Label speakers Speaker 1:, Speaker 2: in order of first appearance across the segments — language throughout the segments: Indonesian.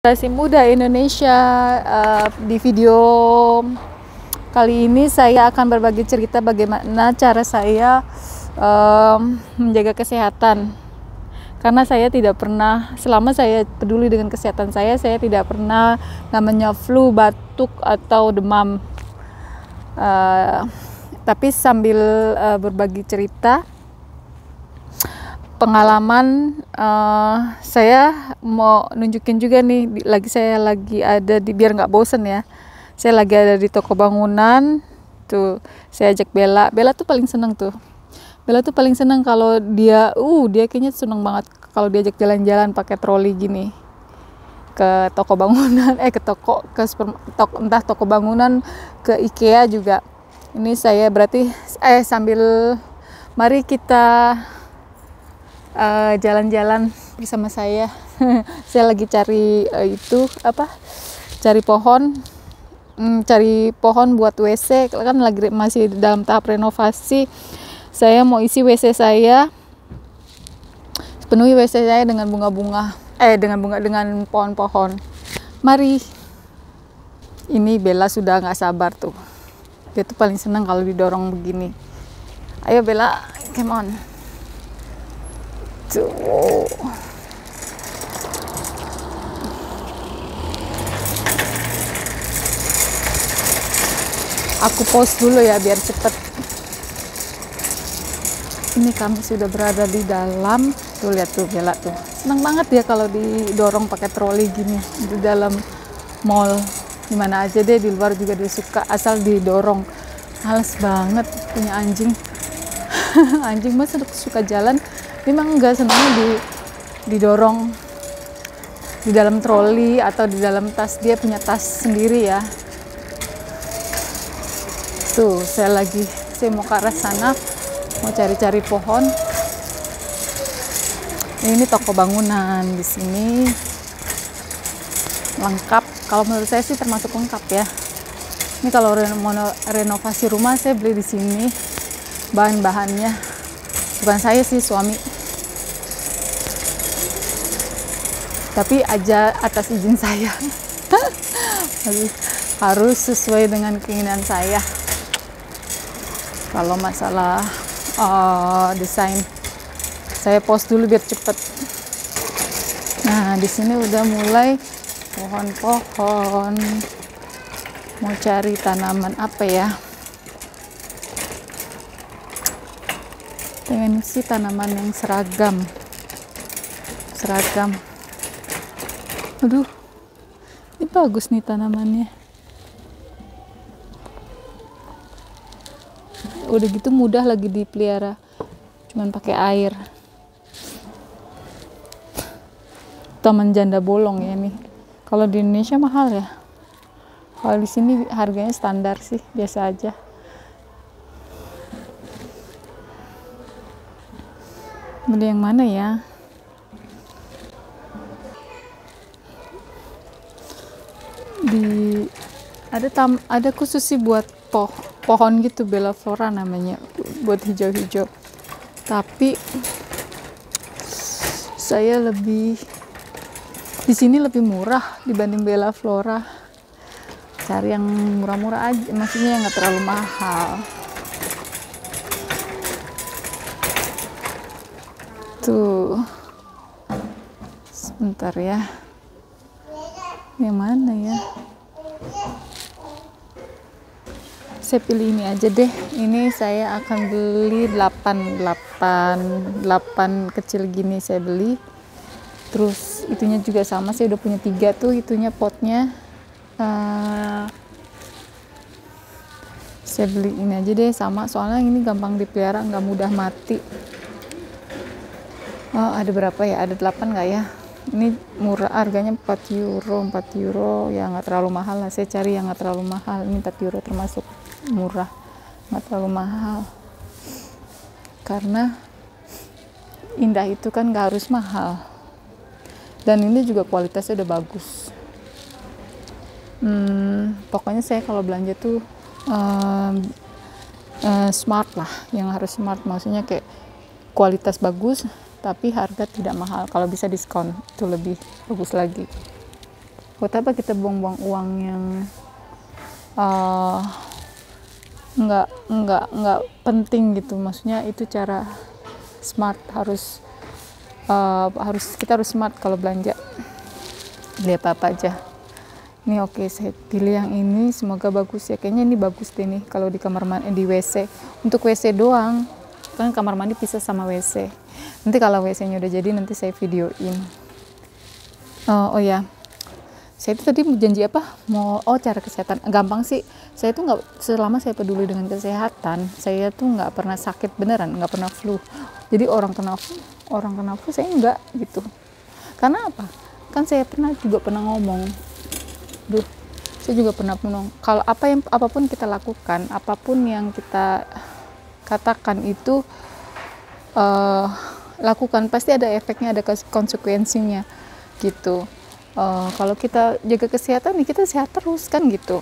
Speaker 1: Generasi muda Indonesia, di video kali ini saya akan berbagi cerita bagaimana cara saya menjaga kesehatan. Karena saya tidak pernah, selama saya peduli dengan kesehatan saya tidak pernah namanya flu, batuk, atau demam. Tapi sambil berbagi cerita pengalaman, saya mau nunjukin juga nih, saya lagi ada di, biar nggak bosen ya, saya lagi ada di toko bangunan tuh. Saya ajak Bella tuh paling seneng tuh. Bella tuh paling seneng kalau dia kayaknya seneng banget kalau diajak jalan-jalan pakai troli gini ke toko bangunan, entah toko bangunan, ke IKEA juga. Ini saya berarti sambil mari kita jalan-jalan bersama saya. Saya lagi cari cari pohon buat WC, kan lagi masih dalam tahap renovasi. Saya mau isi WC saya, penuhi WC saya dengan dengan pohon-pohon. Mari. Ini Bella sudah nggak sabar tuh. Dia tuh paling senang kalau didorong begini. Ayo Bella, come on. Tuh. Aku pause dulu ya biar cepet. Ini kami sudah berada di dalam. Tuh lihat tuh Bella tuh. Senang banget dia kalau didorong pakai troli gini di dalam mall. Dimana aja deh, di luar juga dia suka, asal didorong. Males banget punya anjing. Anjing mah suka jalan. Memang enggak, senangnya didorong di dalam troli atau di dalam tas. Dia punya tas sendiri ya. Tuh, saya mau ke arah sana, mau cari-cari pohon. Ini toko bangunan di sini lengkap. Kalau menurut saya sih termasuk lengkap ya. Ini kalau mau renovasi rumah, saya beli di sini bahan-bahannya. Bukan saya sih, suami. Tapi aja atas izin saya. Harus sesuai dengan keinginan saya. Kalau masalah desain, saya post dulu biar cepet. Nah, di sini udah mulai pohon-pohon. Mau cari tanaman apa ya? Pengen sih tanaman yang seragam. Aduh, ini bagus nih tanamannya. Udah gitu mudah lagi dipelihara, cuman pakai air. Taman janda bolong ya nih. Kalau di Indonesia mahal ya. Kalau di sini harganya standar sih, biasa aja. Beli yang mana ya? Ada khusus sih buat pohon gitu, Bella Flora namanya, buat hijau-hijau. Tapi saya di sini lebih murah dibanding Bella Flora. Cari yang murah-murah aja, maksudnya yang nggak terlalu mahal. Tuh, sebentar ya. Yang mana ya? Saya pilih ini aja deh. Ini saya akan beli 8 kecil gini saya beli. Terus itunya juga sama, saya udah punya 3 tuh itunya, potnya. Saya beli ini aja deh sama, soalnya ini gampang dipelihara, nggak mudah mati. Ada berapa ya? Ada 8 nggak ya? Ini murah, harganya 4 euro ya, nggak terlalu mahal lah. Saya cari yang nggak terlalu mahal. Ini 4 euro termasuk murah, nggak terlalu mahal. Karena indah itu kan nggak harus mahal. Dan ini juga kualitasnya udah bagus. Pokoknya saya kalau belanja tuh smart lah, yang harus smart, maksudnya kayak kualitas bagus tapi harga tidak mahal. Kalau bisa diskon itu lebih bagus lagi. buat apa kita buang-buang uang yang uh, nggak penting gitu. Maksudnya itu cara smart, harus kita harus smart kalau belanja, beli apa aja. Ini oke, saya pilih yang ini, semoga bagus ya. Kayaknya ini bagus deh nih kalau di kamar mandi, di WC. Untuk WC doang, kan kamar mandi pisah sama WC. Nanti kalau WC-nya udah jadi nanti saya videoin. Oh ya, saya itu tadi janji apa? Cara kesehatan. Gampang sih. Saya tuh nggak, selama saya peduli dengan kesehatan, saya tuh nggak pernah sakit beneran, nggak pernah flu. Jadi orang kena flu saya nggak gitu. Karena apa? Kan saya juga pernah ngomong. Saya juga pernah ngomong, kalau apapun kita lakukan, apapun yang kita katakan itu lakukan, pasti ada efeknya, ada konsekuensinya gitu. Kalau kita jaga kesehatan, kita sehat terus kan gitu.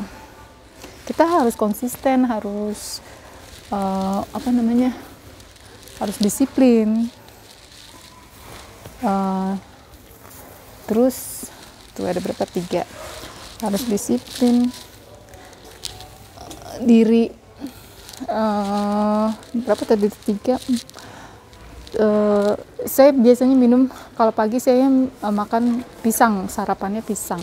Speaker 1: Kita harus konsisten, harus harus disiplin. Terus tuh ada berapa, 3, harus disiplin diri. Berapa tadi, 3. Saya biasanya minum, kalau pagi saya makan pisang, sarapannya pisang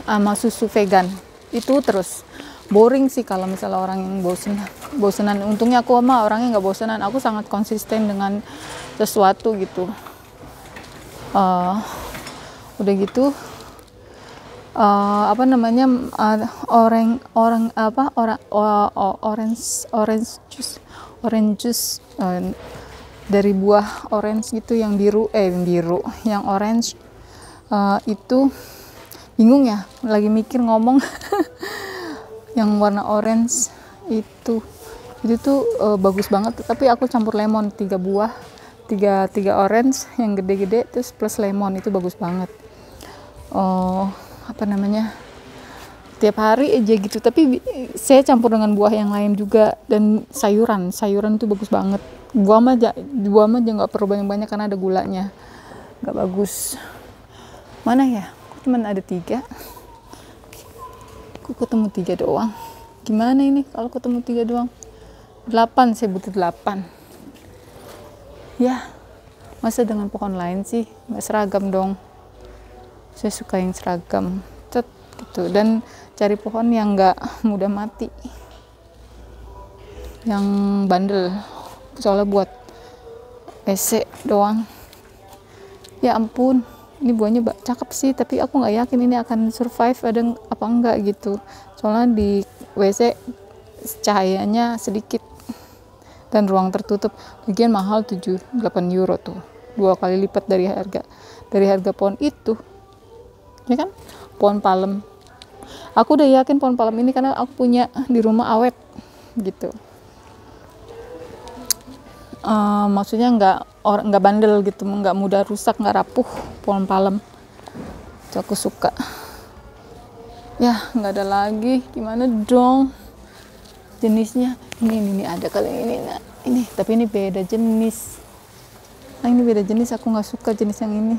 Speaker 1: sama susu vegan. Itu terus. Boring sih kalau misalnya orang yang bosenan. Untungnya aku mah orangnya nggak bosenan, aku sangat konsisten dengan sesuatu gitu. Udah gitu orange juice dari buah orange gitu, yang biru, yang orange. Itu bingung ya, lagi mikir ngomong yang warna orange itu tuh bagus banget, tapi aku campur lemon, 3 buah, 3 orange yang gede-gede, terus plus lemon, itu bagus banget. Tiap hari aja gitu, tapi saya campur dengan buah yang lain juga, dan sayuran itu bagus banget. Buah mah aja nggak perlu banyak-banyak karena ada gulanya, nggak bagus. Mana ya, kok cuman ada 3, kok ketemu 3 doang. Gimana ini kalau ketemu 3 doang? 8, saya butuh 8 ya. Masa dengan pohon lain sih, nggak seragam dong. Saya suka yang seragam gitu, dan cari pohon yang nggak mudah mati, yang bandel, soalnya buat WC doang. Ya ampun, ini buahnya cakep sih, tapi aku nggak yakin ini akan survive ada apa enggak gitu, soalnya di WC cahayanya sedikit dan ruang tertutup, lagian mahal, 7-8 euro tuh, 2 kali lipat dari harga pohon itu ya kan, pohon palem. Aku udah yakin pohon palem ini karena aku punya di rumah, awet gitu. Maksudnya nggak bandel gitu, nggak mudah rusak, nggak rapuh pohon palem. Itu aku suka. Ya nggak ada lagi, gimana dong jenisnya? Ini ada kali ini, tapi ini beda jenis. Ini beda jenis, aku nggak suka jenis yang ini.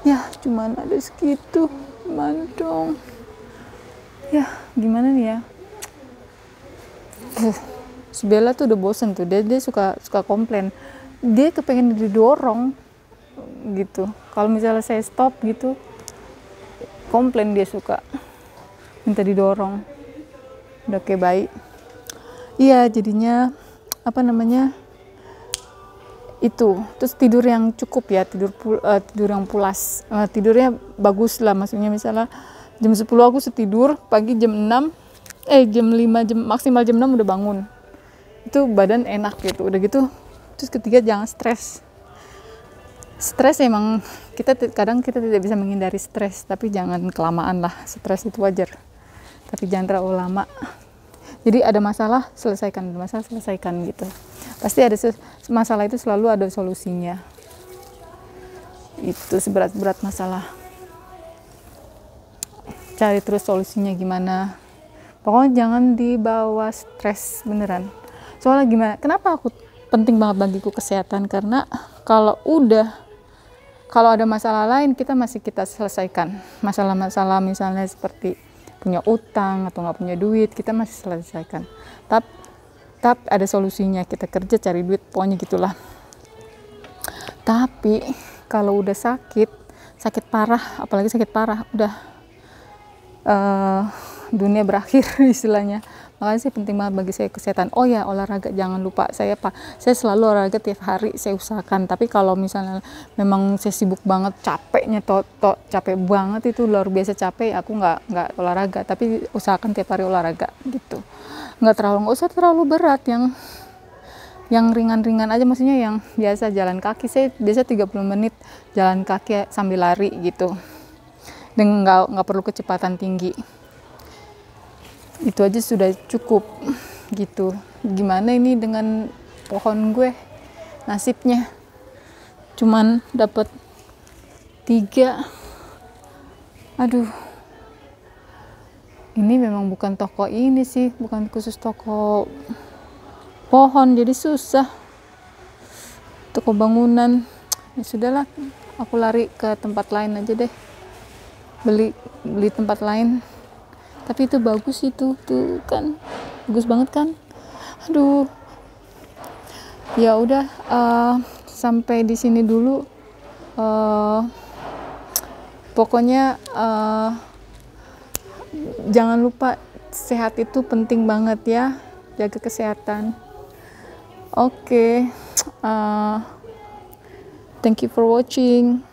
Speaker 1: Ya cuman ada segitu, gimana dong ya, gimana nih ya. Si Bella tuh udah bosen tuh, dia suka komplain, dia kepengen didorong gitu. Kalau misalnya saya stop gitu, komplain, dia suka minta didorong. Udah kayak bayi. Iya, jadinya itu. Terus tidur yang cukup ya, tidur yang pulas, tidurnya bagus lah. Maksudnya misalnya jam 10 aku setidur, pagi jam 6 jam 5, maksimal jam 6 udah bangun. Itu badan enak gitu. Udah gitu, terus ketiga, jangan stres emang kadang kita tidak bisa menghindari stres, tapi jangan kelamaan lah. Stres itu wajar, tapi jangan terlalu lama. Jadi ada masalah selesaikan gitu. Pasti ada masalah, itu selalu ada solusinya. Itu seberat-berat masalah, cari terus solusinya gimana. Pokoknya jangan dibawa stres beneran. Soalnya gimana, kenapa aku penting banget bagiku kesehatan, karena kalau udah Kalau ada masalah lain kita selesaikan. Masalah-masalah misalnya seperti punya utang atau nggak punya duit, kita masih selesaikan. Tapi ada solusinya, kita kerja cari duit, pokoknya gitulah. Tapi kalau udah sakit parah, apalagi sakit parah, udah dunia berakhir istilahnya. Makanya sih penting banget bagi saya kesehatan. Oh ya, olahraga jangan lupa. Saya selalu olahraga tiap hari, saya usahakan. Tapi kalau misalnya memang saya sibuk banget, capeknya capek banget, itu luar biasa capek, aku nggak olahraga. Tapi usahakan tiap hari olahraga gitu. Nggak usah terlalu berat, yang ringan-ringan aja, maksudnya yang biasa jalan kaki. Saya biasa 30 menit jalan kaki sambil lari gitu. Dan nggak perlu kecepatan tinggi. Itu aja sudah cukup gitu. Gimana ini dengan pohon gue, nasibnya cuman dapat 3. Aduh, ini memang bukan toko ini sih, bukan khusus toko pohon, jadi susah. Toko bangunan, ya sudahlah, aku lari ke tempat lain aja deh, beli tempat lain. Tapi itu bagus, itu tuh kan bagus banget kan. Aduh, ya udah, sampai di sini dulu. Pokoknya jangan lupa, sehat itu penting banget ya, jaga kesehatan. Oke. Thank you for watching.